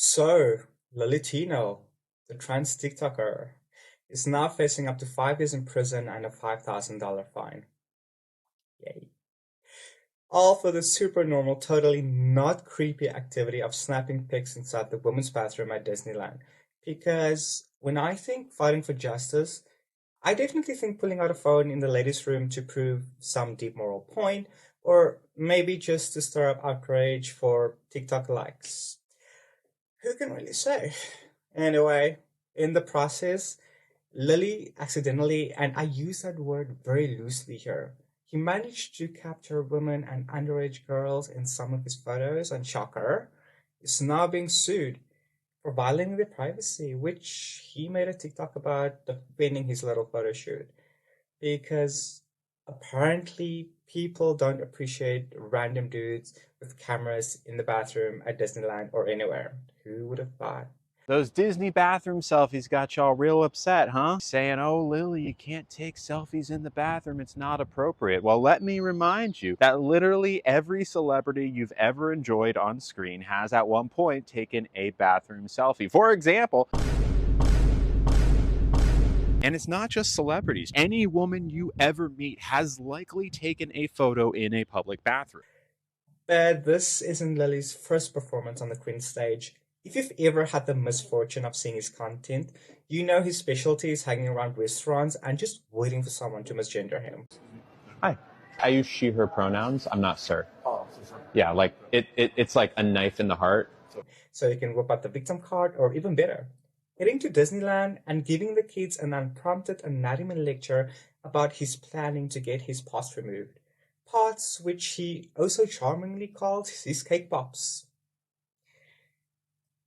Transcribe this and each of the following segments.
So, Lalitino, the trans TikToker, is now facing up to 5 years in prison and a $5,000 fine. Yay. All for the super normal, totally not creepy activity of snapping pics inside the women's bathroom at Disneyland. Because when I think fighting for justice, I definitely think pulling out a phone in the ladies' room to prove some deep moral point, or maybe just to stir up outrage for TikTok likes. Who can really say? Anyway, in the process, Lily accidentally, and I use that word very loosely here, he managed to capture women and underage girls in some of his photos, and shocker, is now being sued for violating their privacy, which he made a TikTok about defending his little photo shoot. Because apparently people don't appreciate random dudes with cameras in the bathroom at Disneyland or anywhere. Who would have thought? Those Disney bathroom selfies got y'all real upset, huh? Saying, oh, Lily, you can't take selfies in the bathroom. It's not appropriate. Well, let me remind you that literally every celebrity you've ever enjoyed on screen has at one point taken a bathroom selfie. For example, and it's not just celebrities. Any woman you ever meet has likely taken a photo in a public bathroom. But this isn't Lily's first performance on the Queen stage. If you've ever had the misfortune of seeing his content, you know his specialty is hanging around restaurants and just waiting for someone to misgender him. Hi. I use she, her pronouns. I'm not sir. Yeah, like it's like a knife in the heart. So you can whip out the victim card, or even better, heading to Disneyland and giving the kids an unprompted anatomy lecture about his planning to get his parts removed. Parts which he also charmingly calls his cake pops.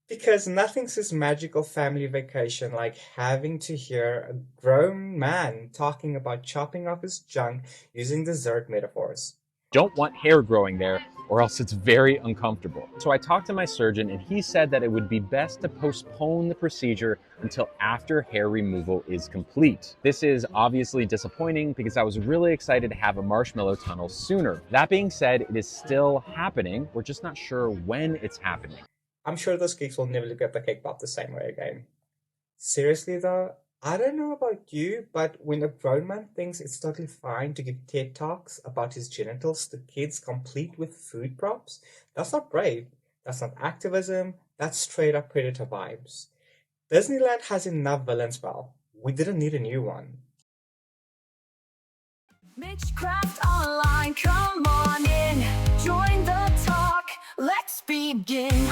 Because nothing says magical family vacation like having to hear a grown man talking about chopping off his junk using dessert metaphors. Don't want hair growing there, or else it's very uncomfortable. So I talked to my surgeon and he said that it would be best to postpone the procedure until after hair removal is complete. This is obviously disappointing because I was really excited to have a marshmallow tunnel sooner. That being said, it is still happening. We're just not sure when it's happening. I'm sure those kids will never look at the cake pop the same way again. Seriously though, I don't know about you, but when a grown man thinks it's totally fine to give TED Talks about his genitals to kids complete with food props, that's not brave, that's not activism, that's straight up predator vibes. Disneyland has enough villains, pal. We didn't need a new one. MitchCraft Online, come on in, join the talk, let's begin.